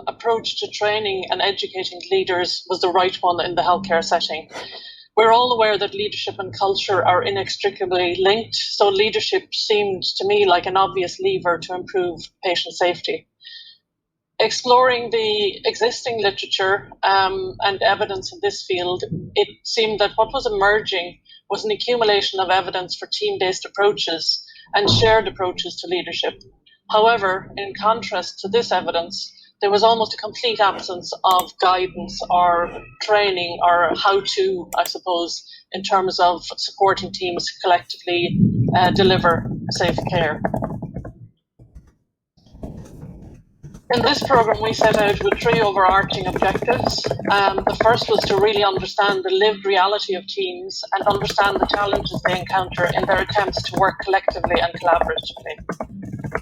approach to training and educating leaders was the right one in the healthcare setting. We're all aware that leadership and culture are inextricably linked, so leadership seemed to me like an obvious lever to improve patient safety. Exploring the existing literature and evidence in this field, it seemed that what was emerging was an accumulation of evidence for team-based approaches and shared approaches to leadership. However, in contrast to this evidence, there was almost a complete absence of guidance or training or how to, I suppose, in terms of supporting teams collectively deliver safe care. In this program, we set out with three overarching objectives. The first was to really understand the lived reality of teams and understand the challenges they encounter in their attempts to work collectively and collaboratively.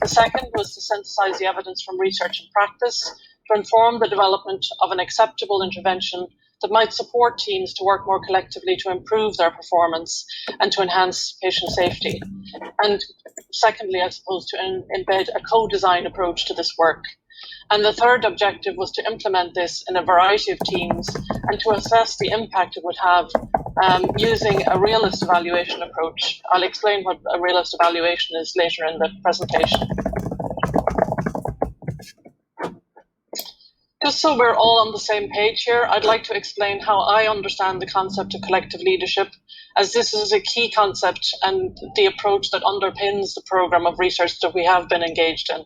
The second was to synthesize the evidence from research and practice to inform the development of an acceptable intervention that might support teams to work more collectively to improve their performance and to enhance patient safety. And secondly, I suppose, to embed a co-design approach to this work. And the third objective was to implement this in a variety of teams and to assess the impact it would have using a realist evaluation approach. I'll explain what a realist evaluation is later in the presentation. Just so we're all on the same page here, I'd like to explain how I understand the concept of collective leadership, as this is a key concept and the approach that underpins the program of research that we have been engaged in.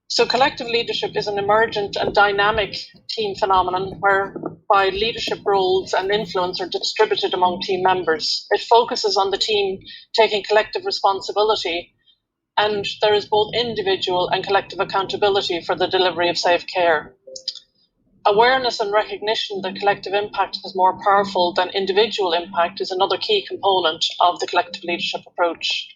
So collective leadership is an emergent and dynamic team phenomenon whereby leadership roles and influence are distributed among team members. It focuses on the team taking collective responsibility, and there is both individual and collective accountability for the delivery of safe care. Awareness and recognition that collective impact is more powerful than individual impact is another key component of the collective leadership approach.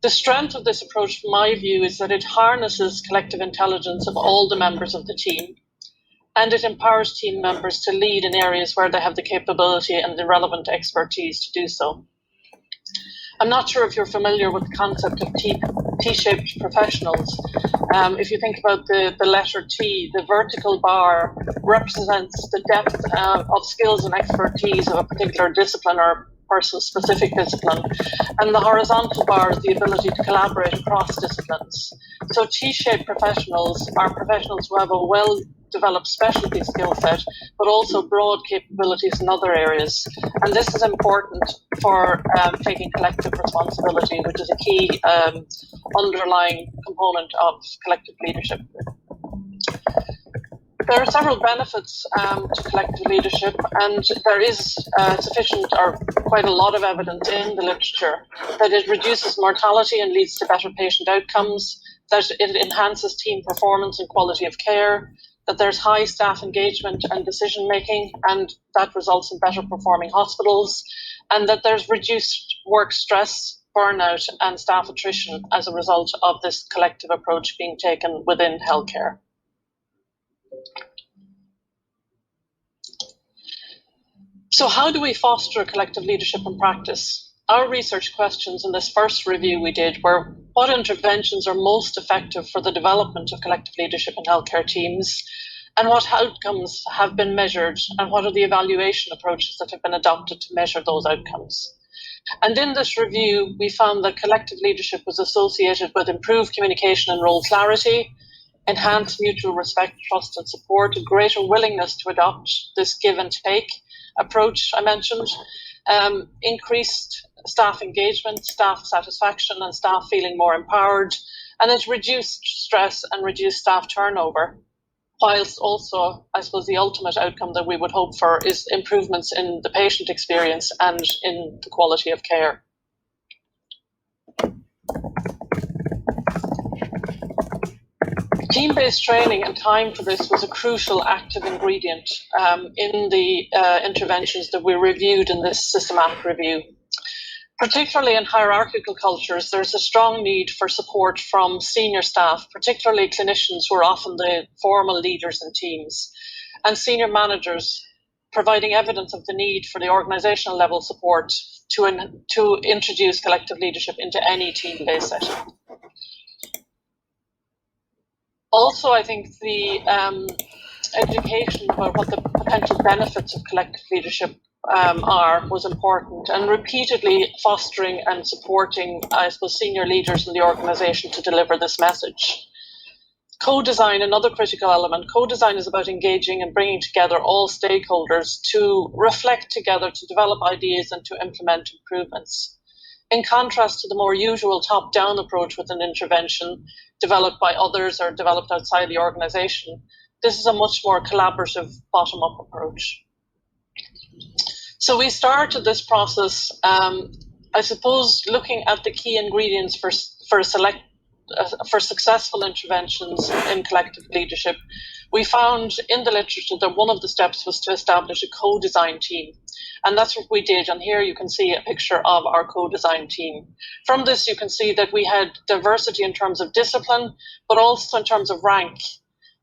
The strength of this approach, from my view, is that it harnesses collective intelligence of all the members of the team, and it empowers team members to lead in areas where they have the capability and the relevant expertise to do so. I'm not sure if you're familiar with the concept of T-shaped professionals. If you think about the letter T, the vertical bar represents the depth of skills and expertise of a particular discipline or person-specific discipline, and the horizontal bar is the ability to collaborate across disciplines. So T-shaped professionals are professionals who have a well-developed specialty skill set, but also broad capabilities in other areas. And this is important for taking collective responsibility, which is a key underlying component of collective leadership. There are several benefits to collective leadership, and there is sufficient or quite a lot of evidence in the literature that it reduces mortality and leads to better patient outcomes, that it enhances team performance and quality of care, that there's high staff engagement and decision making, and that results in better performing hospitals, and that there's reduced work stress, burnout, and staff attrition as a result of this collective approach being taken within healthcare. So how do we foster collective leadership in practice? Our research questions in this first review we did were, what interventions are most effective for the development of collective leadership in healthcare teams, and what outcomes have been measured, and what are the evaluation approaches that have been adopted to measure those outcomes? And in this review, we found that collective leadership was associated with improved communication and role clarity, enhanced mutual respect, trust and support, a greater willingness to adopt this give and take approach I mentioned, increased staff engagement, staff satisfaction, and staff feeling more empowered, and it reduced stress and reduced staff turnover, whilst also, I suppose, the ultimate outcome that we would hope for is improvements in the patient experience and in the quality of care. Team-based training and time for this was a crucial active ingredient in the interventions that we reviewed in this systematic review. Particularly in hierarchical cultures, there's a strong need for support from senior staff, particularly clinicians who are often the formal leaders in teams, and senior managers, providing evidence of the need for the organizational level support to introduce collective leadership into any team-based setting. Also, I think the education about what the potential benefits of collective leadership was important, and repeatedly fostering and supporting, I suppose, senior leaders in the organisation to deliver this message. Co-design, another critical element. Co-design is about engaging and bringing together all stakeholders to reflect together, to develop ideas and to implement improvements. In contrast to the more usual top-down approach with an intervention developed by others or developed outside the organisation, this is a much more collaborative bottom-up approach. So we started this process, I suppose, looking at the key ingredients for successful interventions in collective leadership. We found in the literature that one of the steps was to establish a co-design team. And that's what we did. And here you can see a picture of our co-design team. From this, you can see that we had diversity in terms of discipline, but also in terms of rank.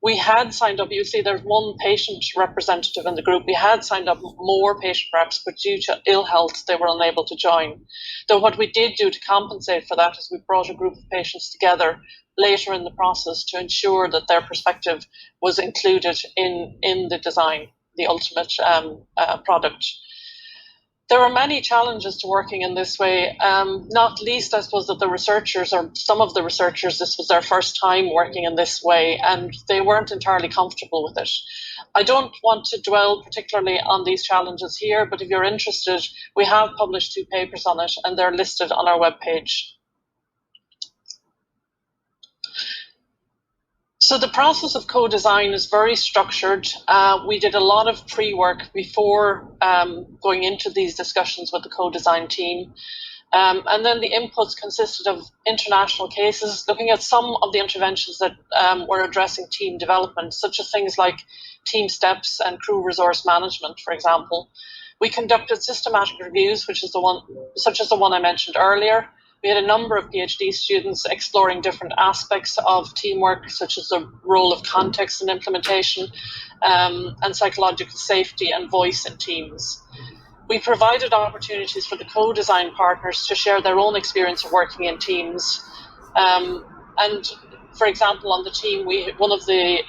We had signed up, you see there's one patient representative in the group. We had signed up more patient reps, but due to ill health, they were unable to join. Though what we did do to compensate for that is we brought a group of patients together later in the process to ensure that their perspective was included in the design, the ultimate product. There are many challenges to working in this way, not least, I suppose, that the researchers, or some of the researchers, this was their first time working in this way, and they weren't entirely comfortable with it. I don't want to dwell particularly on these challenges here, but if you're interested, we have published 2 papers on it, and they're listed on our webpage. So the process of co-design is very structured. We did a lot of pre-work before going into these discussions with the co-design team. And then the inputs consisted of international cases, looking at some of the interventions that were addressing team development, such as things like team steps and crew resource management, for example. We conducted systematic reviews, such as the one I mentioned earlier. We had a number of PhD students exploring different aspects of teamwork, such as the role of context in implementation, and psychological safety and voice in teams. We provided opportunities for the co-design partners to share their own experience of working in teams. And for example, on the team, one of the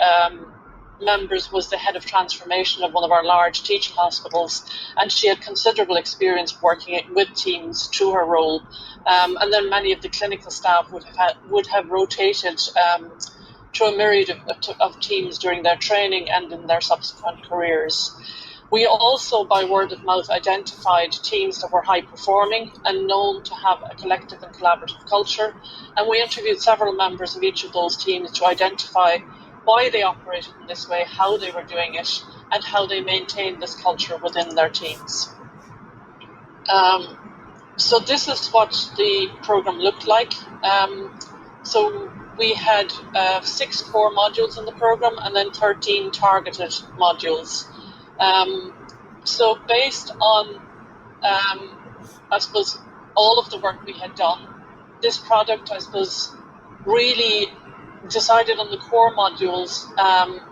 members was the head of transformation of one of our large teaching hospitals, and she had considerable experience working with teams through her role. And then many of the clinical staff would have rotated through a myriad of teams during their training and in their subsequent careers. We also, by word of mouth, identified teams that were high performing and known to have a collective and collaborative culture. And we interviewed several members of each of those teams to identify why they operated in this way, how they were doing it, and how they maintained this culture within their teams. So this is what the program looked like. So we had 6 core modules in the program and then 13 targeted modules. So based on, I suppose, all of the work we had done, this product, I suppose, really decided on the core modules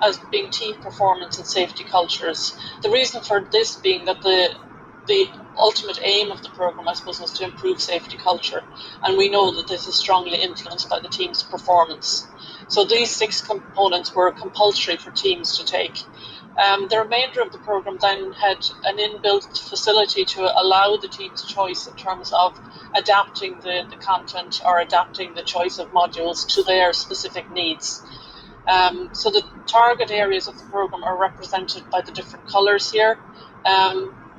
as being team performance and safety cultures. The reason for this being that the ultimate aim of the program, I suppose, was to improve safety culture, and we know that this is strongly influenced by the team's performance. So these 6 components were compulsory for teams to take. The remainder of the program then had an inbuilt facility to allow the team's choice in terms of adapting the content or adapting the choice of modules to their specific needs. So the target areas of the program are represented by the different colours here.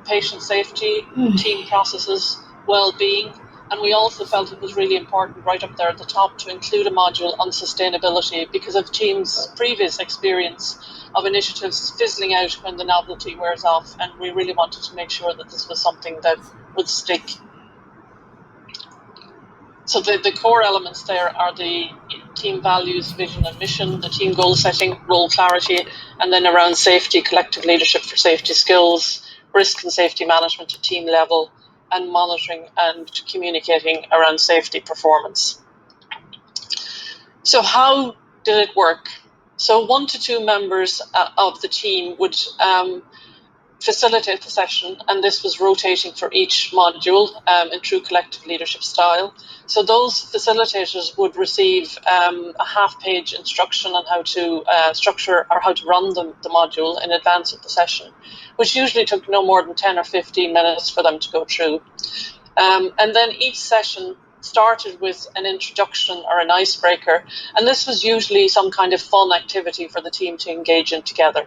Patient safety, team processes, well-being, and we also felt it was really important right up there at the top to include a module on sustainability because of teams' previous experience of initiatives fizzling out when the novelty wears off, and we really wanted to make sure that this was something that would stick. So the core elements there are the team values, vision and mission, the team goal setting, role clarity, and then around safety, collective leadership for safety skills, risk and safety management at team level, and monitoring and communicating around safety performance. So how did it work? So 1 to 2 members of the team would facilitate the session, and this was rotating for each module in true collective leadership style. So those facilitators would receive a half-page instruction on how to structure or how to run the module in advance of the session, which usually took no more than 10 or 15 minutes for them to go through. And then each session started with an introduction or an icebreaker, and this was usually some kind of fun activity for the team to engage in together.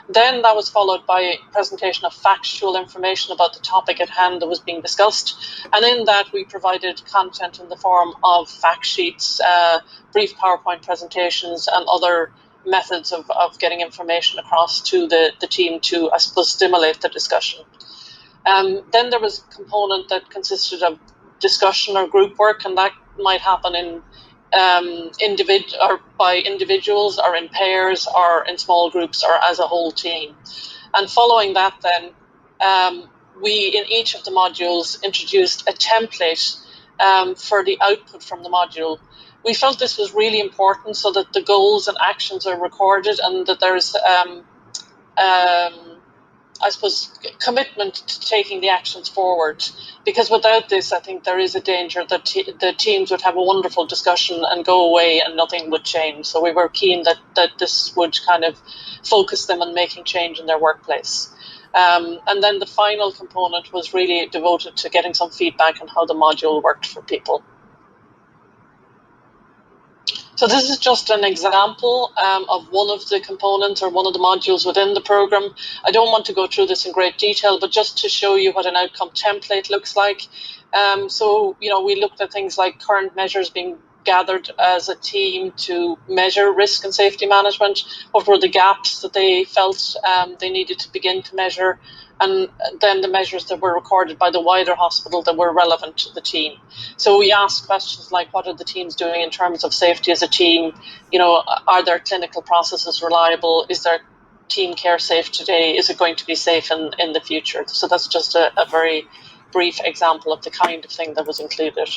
Then that was followed by a presentation of factual information about the topic at hand that was being discussed. And in that, we provided content in the form of fact sheets, brief PowerPoint presentations, and other methods of getting information across to the team to, I suppose, stimulate the discussion. Then there was a component that consisted of discussion or group work, and that might happen in by individuals or in pairs or in small groups or as a whole team. And following that then, we in each of the modules introduced a template for the output from the module. We felt this was really important so that the goals and actions are recorded and that there's I suppose, commitment to taking the actions forward. Because without this, I think there is a danger that the teams would have a wonderful discussion and go away and nothing would change. So we were keen that this would kind of focus them on making change in their workplace. And then the final component was really devoted to getting some feedback on how the module worked for people. So this is just an example of one of the components or one of the modules within the program. I don't want to go through this in great detail, but just to show you what an outcome template looks like. So, we looked at things like current measures being gathered as a team to measure risk and safety management. What were the gaps that they felt they needed to begin to measure? And then the measures that were recorded by the wider hospital that were relevant to the team. So we asked questions like, what are the teams doing in terms of safety as a team? Are their clinical processes reliable? Is their team care safe today? Is it going to be safe in the future? So that's just a very brief example of the kind of thing that was included.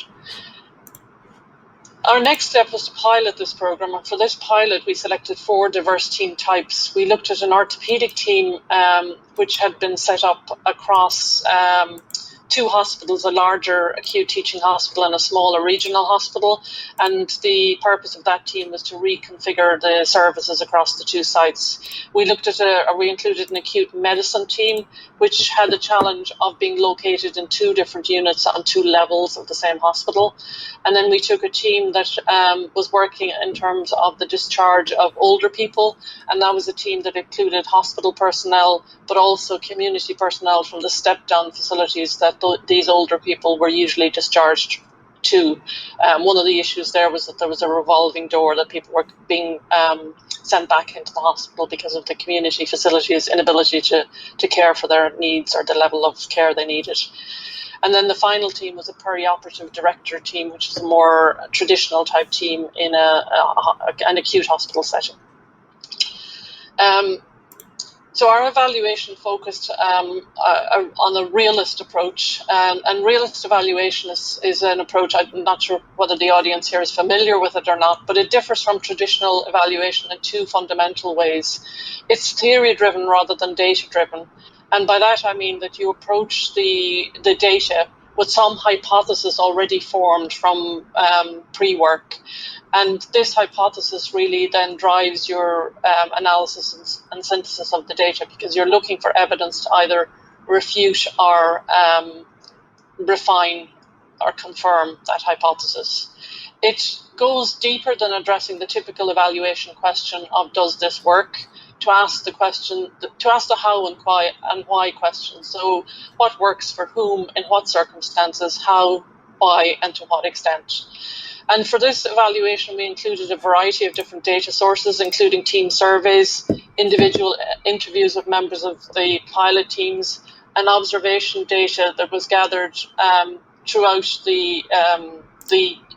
Our next step was to pilot this program, and for this pilot we selected 4 diverse team types. We looked at an orthopaedic team which had been set up across 2 hospitals, a larger acute teaching hospital and a smaller regional hospital, and the purpose of that team was to reconfigure the services across the 2 sites. We included an acute medicine team which had the challenge of being located in 2 different units on 2 levels of the same hospital. And then we took a team that was working in terms of the discharge of older people, and that was a team that included hospital personnel, but also community personnel from the step-down facilities that these older people were usually discharged to. One of the issues there was that there was a revolving door, that people were being sent back into the hospital because of the community facilities' inability to care for their needs or the level of care they needed. And then the final team was a perioperative director team, which is a more traditional type team in an acute hospital setting. So our evaluation focused on a realist approach, and realist evaluation is an approach, I'm not sure whether the audience here is familiar with it or not, but it differs from traditional evaluation in 2 fundamental ways. It's theory-driven rather than data-driven. And by that I mean that you approach the data with some hypothesis already formed from pre-work. And this hypothesis really then drives your analysis and synthesis of the data, because you're looking for evidence to either refute or refine or confirm that hypothesis. It goes deeper than addressing the typical evaluation question of does this work, to ask the how and why questions. So what works for whom, in what circumstances, how, why, and to what extent. And for this evaluation, we included a variety of different data sources, including team surveys, individual interviews with members of the pilot teams, and observation data that was gathered throughout the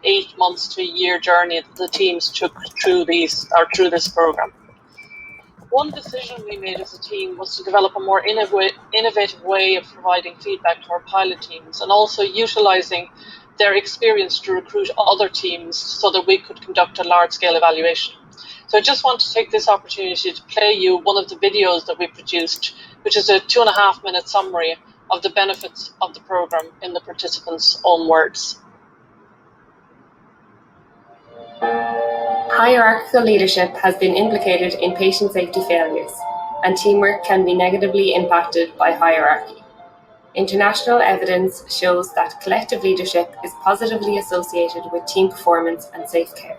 8 months to a year journey that the teams took through this program. One decision we made as a team was to develop a more innovative way of providing feedback to our pilot teams, and also utilising their experience to recruit other teams so that we could conduct a large-scale evaluation. So I just want to take this opportunity to play you one of the videos that we produced, which is a 2.5-minute summary of the benefits of the programme in the participants' own words. Hierarchical leadership has been implicated in patient safety failures, and teamwork can be negatively impacted by hierarchy. International evidence shows that collective leadership is positively associated with team performance and safe care.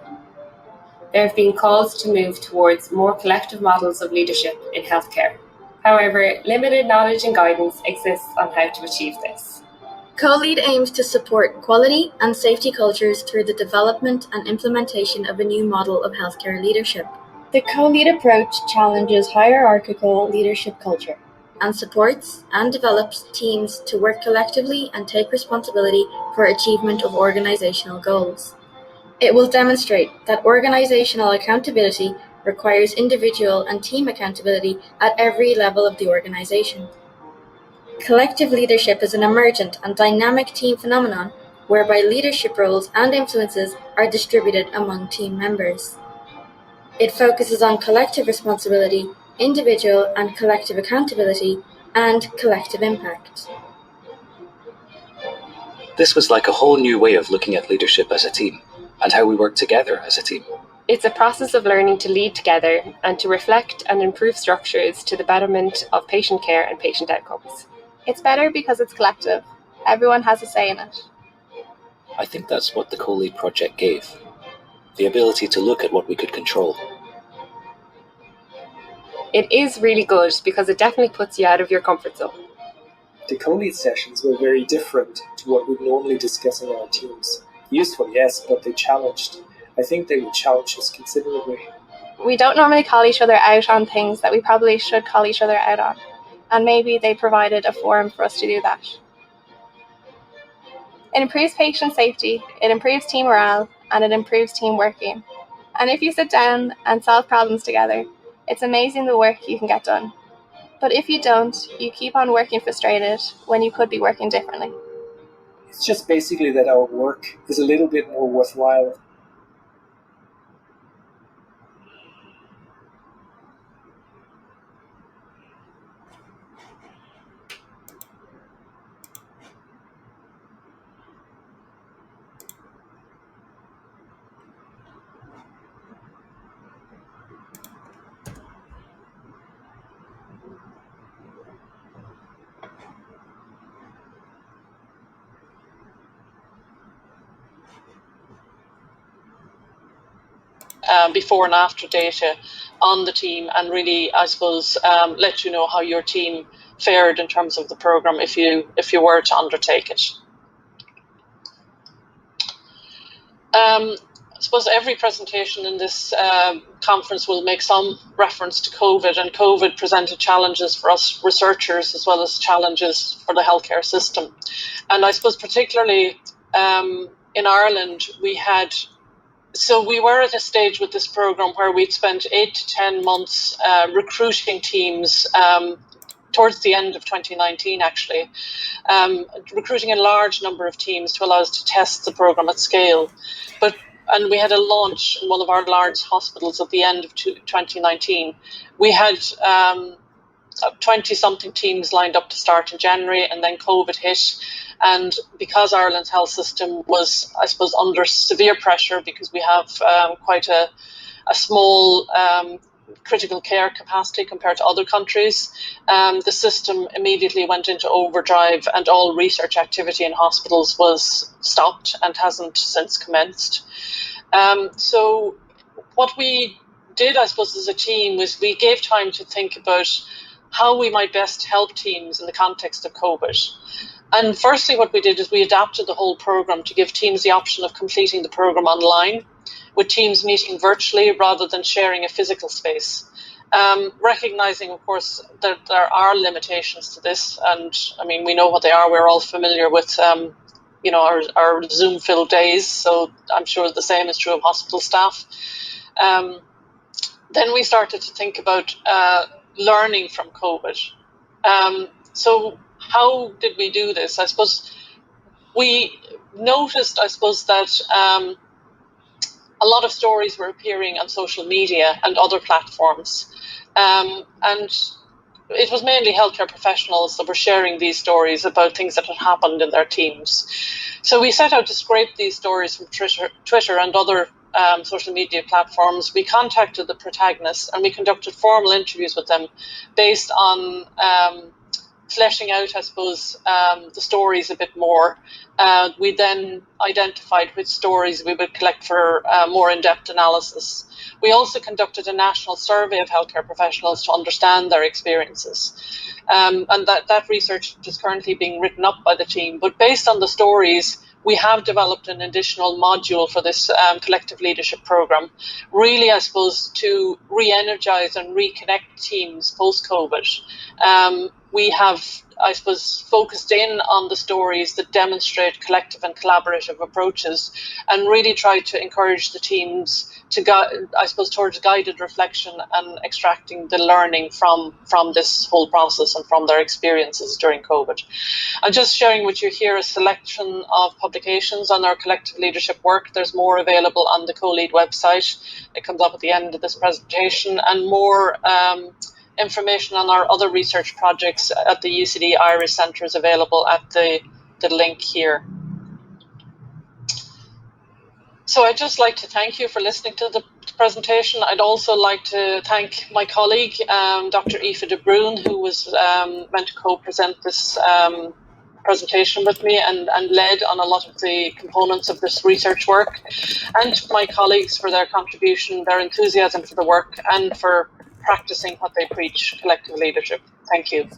There have been calls to move towards more collective models of leadership in healthcare. However, limited knowledge and guidance exists on how to achieve this. Co-Lead aims to support quality and safety cultures through the development and implementation of a new model of healthcare leadership. The Co-Lead approach challenges hierarchical leadership culture and supports and develops teams to work collectively and take responsibility for achievement of organizational goals. It will demonstrate that organizational accountability requires individual and team accountability at every level of the organization. Collective leadership is an emergent and dynamic team phenomenon whereby leadership roles and influences are distributed among team members. It focuses on collective responsibility, individual and collective accountability, and collective impact. This was like a whole new way of looking at leadership as a team, and how we work together as a team. It's a process of learning to lead together and to reflect and improve structures to the betterment of patient care and patient outcomes. It's better because it's collective. Everyone has a say in it. I think that's what the Co-Lead project gave. The ability to look at what we could control. It is really good because it definitely puts you out of your comfort zone. The Co-Lead sessions were very different to what we'd normally discuss in our teams. Useful, yes, but they challenged. I think they would challenge us considerably. We don't normally call each other out on things that we probably should call each other out on, and maybe they provided a forum for us to do that. It improves patient safety, it improves team morale, and it improves team working. And if you sit down and solve problems together, it's amazing the work you can get done. But if you don't, you keep on working frustrated when you could be working differently. It's just basically that our work is a little bit more worthwhile. Before and after data on the team, and really, I suppose, let you know how your team fared in terms of the programme if you were to undertake it. I suppose every presentation in this conference will make some reference to COVID, and COVID presented challenges for us researchers as well as challenges for the healthcare system. And I suppose particularly in Ireland, we were at a stage with this programme where we'd spent 8 to 10 months recruiting teams towards the end of 2019, actually, recruiting a large number of teams to allow us to test the programme at scale. And we had a launch in one of our large hospitals at the end of 2019. We had 20-something teams lined up to start in January, and then COVID hit. And because Ireland's health system was, I suppose, under severe pressure because we have quite a small critical care capacity compared to other countries, the system immediately went into overdrive, and all research activity in hospitals was stopped and hasn't since commenced. So what we did, I suppose, as a team was we gave time to think about how we might best help teams in the context of COVID. And firstly, what we did is we adapted the whole programme to give teams the option of completing the programme online, with teams meeting virtually rather than sharing a physical space. Recognising, of course, that there are limitations to this, and I mean, we know what they are. We're all familiar with, our Zoom-filled days, so I'm sure the same is true of hospital staff. Then we started to think about learning from COVID. So how did we do this? I suppose we noticed, that a lot of stories were appearing on social media and other platforms. And it was mainly healthcare professionals that were sharing these stories about things that had happened in their teams. So we set out to scrape these stories from Twitter and other social media platforms. We contacted the protagonists and we conducted formal interviews with them based on fleshing out, I suppose, the stories a bit more. We then identified which stories we would collect for more in-depth analysis. We also conducted a national survey of healthcare professionals to understand their experiences. And that research is currently being written up by the team. But based on the stories, we have developed an additional module for this collective leadership program, really, I suppose, to re-energize and reconnect teams post-COVID. We have, I suppose, focused in on the stories that demonstrate collective and collaborative approaches and really tried to encourage the teams to, I suppose, towards guided reflection and extracting the learning from this whole process and from their experiences during COVID. I'm just sharing with you here a selection of publications on our collective leadership work. There's more available on the CoLead website. It comes up at the end of this presentation, and more information on our other research projects at the UCD Irish Centre is available at the link here. So I'd just like to thank you for listening to the presentation. I'd also like to thank my colleague, Dr. Aoife de Bruin, who was meant to co-present this presentation with me and led on a lot of the components of this research work, and my colleagues for their contribution, their enthusiasm for the work, and for practicing what they preach, collective leadership. Thank you.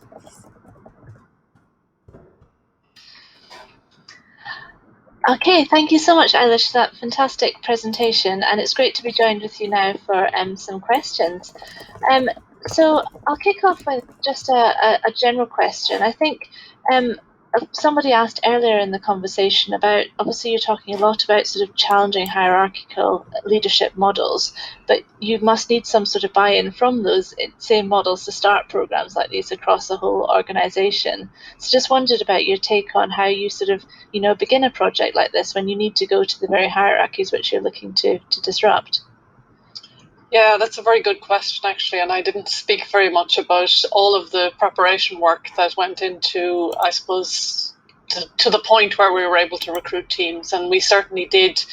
Okay, thank you so much, Eilish, for that fantastic presentation, and it's great to be joined with you now for some questions. So I'll kick off with just a general question. I think somebody asked earlier in the conversation about, obviously you're talking a lot about sort of challenging hierarchical leadership models, but you must need some sort of buy-in from those same models to start programs like these across the whole organisation. So just wondered about your take on how you sort of, begin a project like this when you need to go to the very hierarchies which you're looking to disrupt. Yeah, that's a very good question, actually, and I didn't speak very much about all of the preparation work that went into, I suppose, to the point where we were able to recruit teams. And we certainly did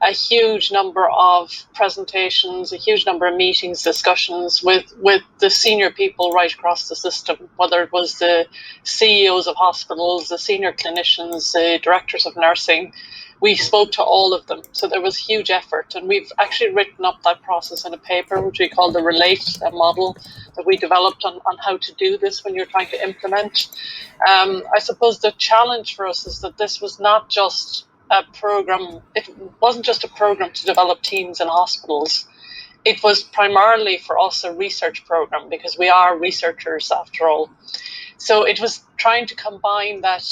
a huge number of presentations, a huge number of meetings, discussions with the senior people right across the system, whether it was the CEOs of hospitals, the senior clinicians, the directors of nursing. We spoke to all of them. So there was huge effort. And we've actually written up that process in a paper, which we call the RELATE model, that we developed on how to do this when you're trying to implement. I suppose the challenge for us is that this was not just a program. It wasn't just a program to develop teams in hospitals. It was primarily for us a research program, because we are researchers after all. So it was trying to combine that,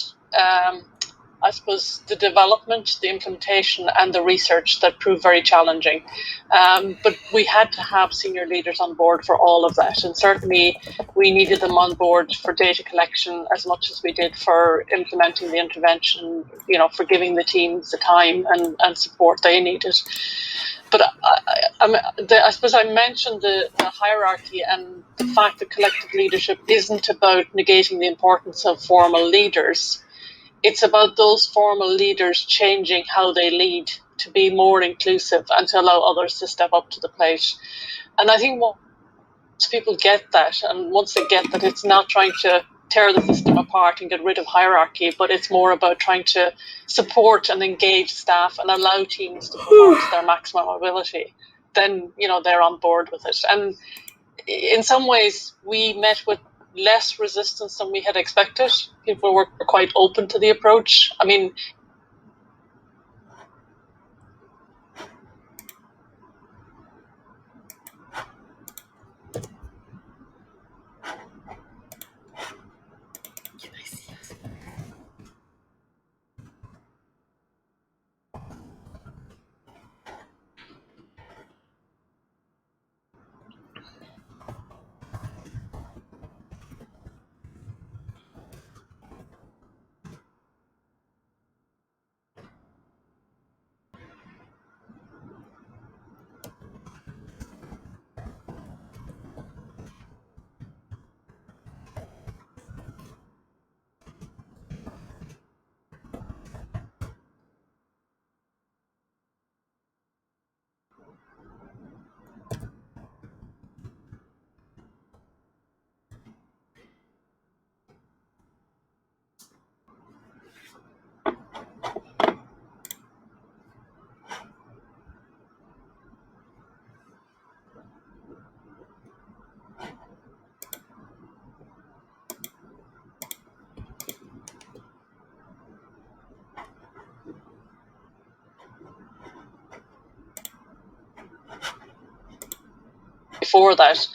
I suppose, the development, the implementation, and the research that proved very challenging. But we had to have senior leaders on board for all of that. And certainly we needed them on board for data collection as much as we did for implementing the intervention, for giving the teams the time and support they needed. But I suppose I mentioned the hierarchy and the fact that collective leadership isn't about negating the importance of formal leaders. It's about those formal leaders changing how they lead to be more inclusive and to allow others to step up to the plate. And I think once people get that, and once they get that it's not trying to tear the system apart and get rid of hierarchy, but it's more about trying to support and engage staff and allow teams to perform to their maximum ability, then, they're on board with it. And in some ways, we met with less resistance than we had expected. People were quite open to the approach. I mean, before that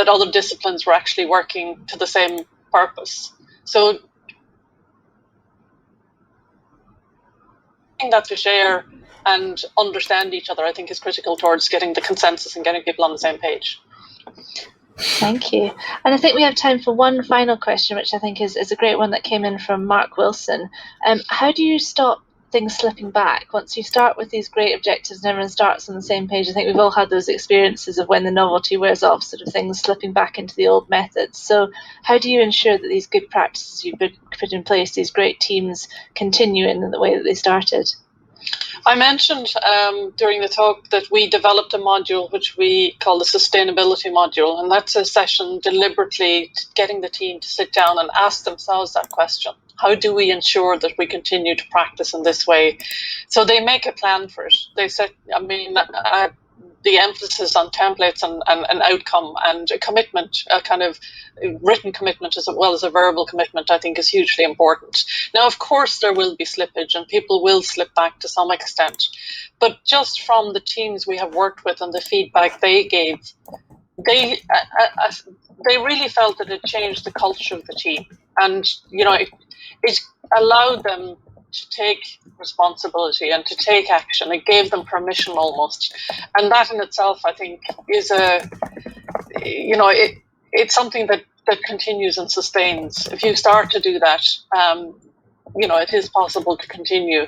other disciplines were actually working to the same purpose. So that to share and understand each other, I think, is critical towards getting the consensus and getting people on the same page. Thank you. And I think we have time for one final question, which I think is a great one that came in from Mark Wilson. How do you stop things slipping back? Once you start with these great objectives and everyone starts on the same page, I think we've all had those experiences of when the novelty wears off, sort of things slipping back into the old methods. So how do you ensure that these good practices you've put in place, these great teams, continue in the way that they started? I mentioned during the talk that we developed a module which we call the sustainability module, and that's a session deliberately getting the team to sit down and ask themselves that question. How do we ensure that we continue to practice in this way? So they make a plan for it. They said, the emphasis on templates and outcome and a commitment, a kind of written commitment as well as a verbal commitment, I think is hugely important. Now, of course, there will be slippage and people will slip back to some extent. But just from the teams we have worked with and the feedback they gave, they really felt that it changed the culture of the team. And, it allowed them to take responsibility and to take action. It gave them permission almost. And that in itself, I think, is it's something that continues and sustains. If you start to do that, it is possible to continue.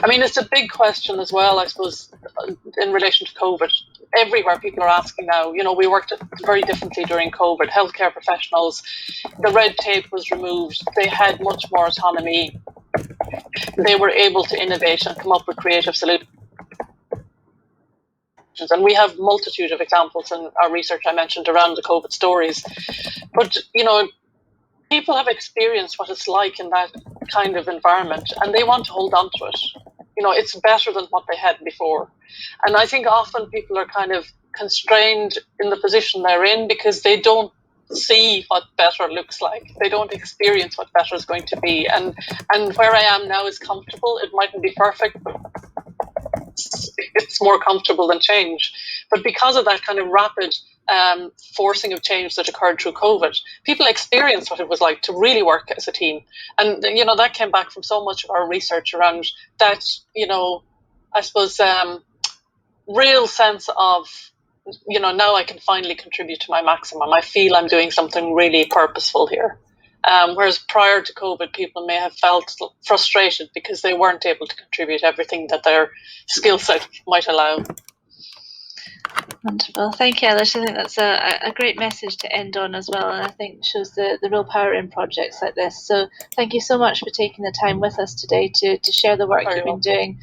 I mean, it's a big question as well, I suppose, in relation to COVID. Everywhere people are asking now, we worked very differently during COVID. Healthcare professionals, the red tape was removed. They had much more autonomy. They were able to innovate and come up with creative solutions. And we have multitude of examples in our research I mentioned around the COVID stories. But, people have experienced what it's like in that kind of environment and they want to hold on to it. It's better than what they had before. And I think often people are kind of constrained in the position they're in because they don't see what better looks like. They don't experience what better is going to be. And where I am now is comfortable. It mightn't be perfect, but it's more comfortable than change. But because of that kind of rapid forcing of change that occurred through COVID, people experienced what it was like to really work as a team. And, that came back from so much of our research around that, I suppose, real sense of, now I can finally contribute to my maximum. I feel I'm doing something really purposeful here. Whereas prior to COVID, people may have felt frustrated because they weren't able to contribute everything that their skill set might allow. Wonderful. Thank you, Eilish. I think that's a great message to end on as well, and I think shows the real power in projects like this. So thank you so much for taking the time with us today to share the work you've been doing.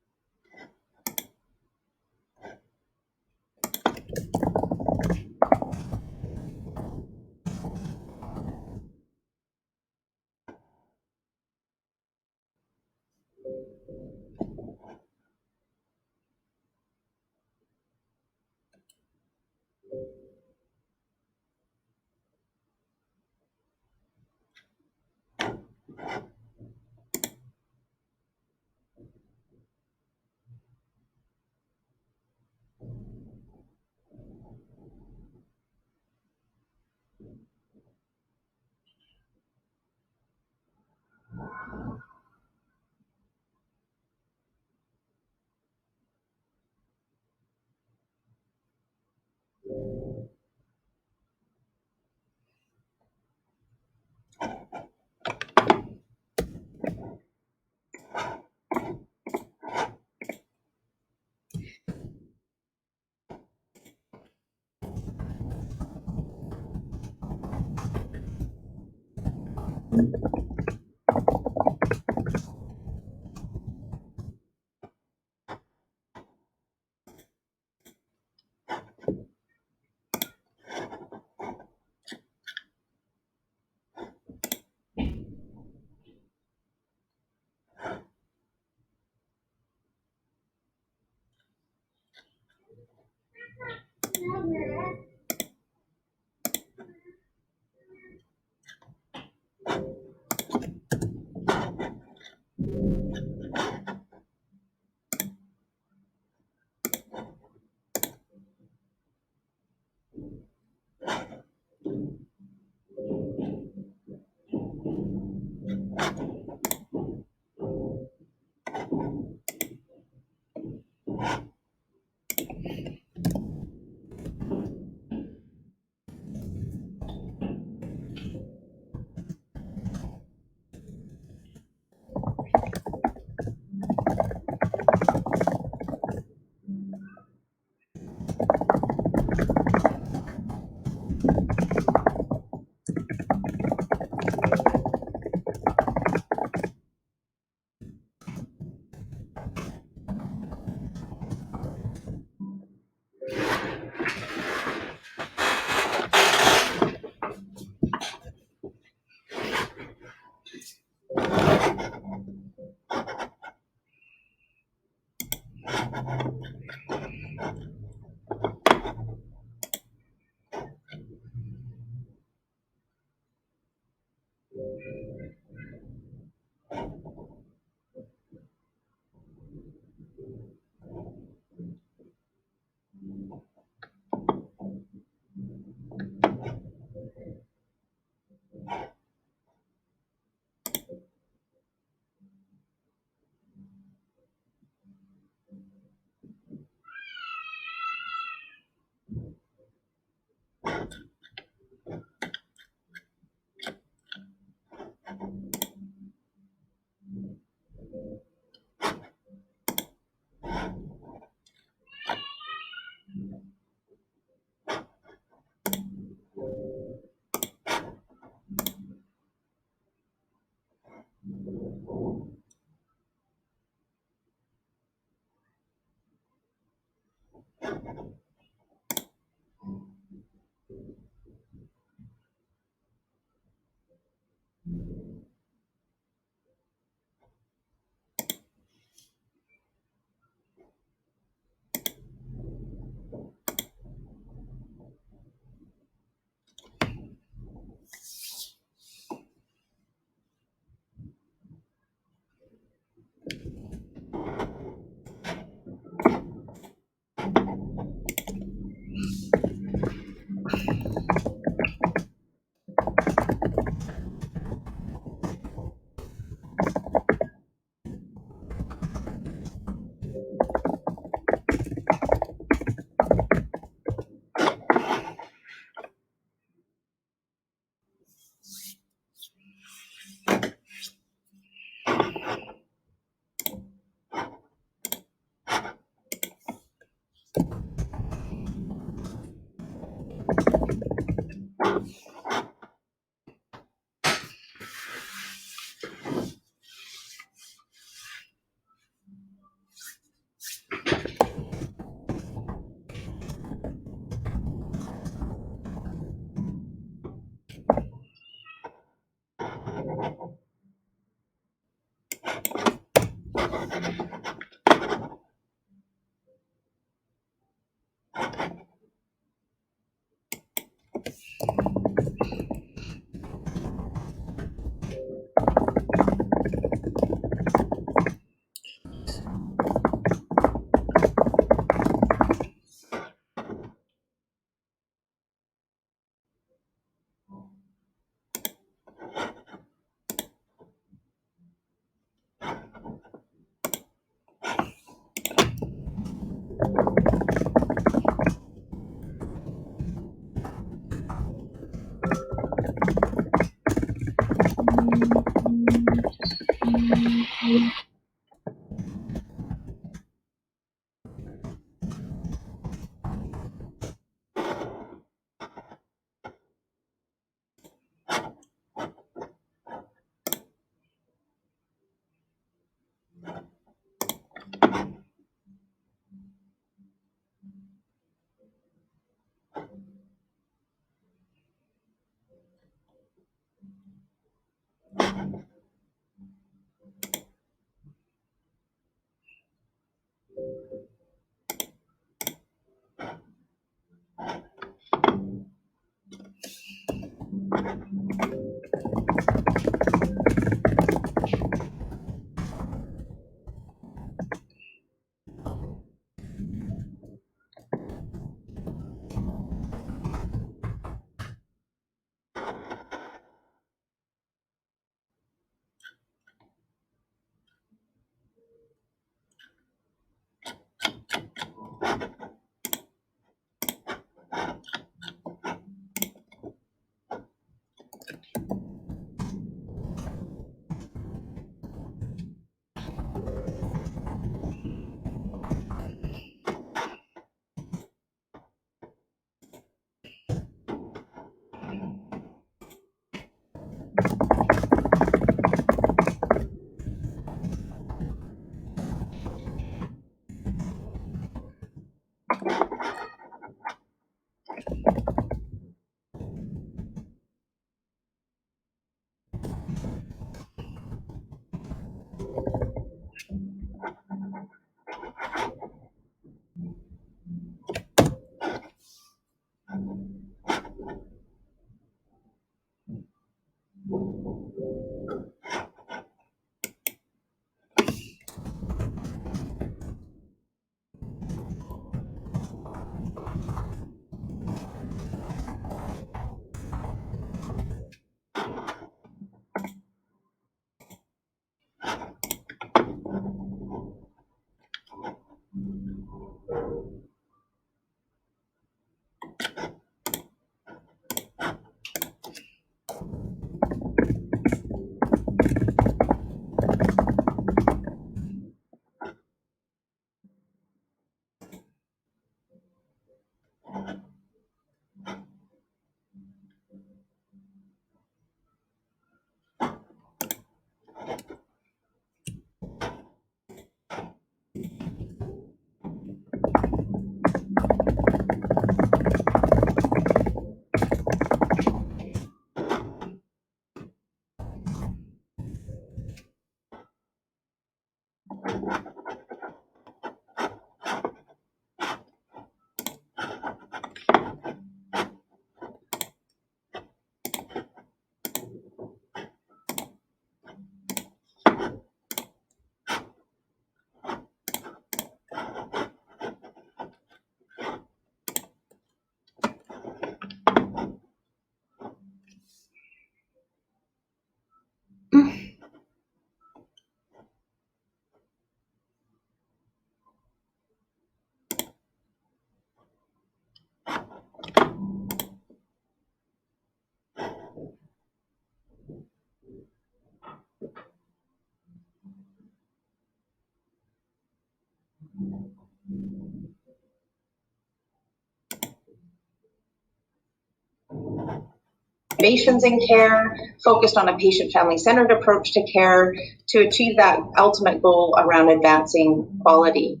innovations in care, focused on a patient-family centered approach to care to achieve that ultimate goal around advancing quality.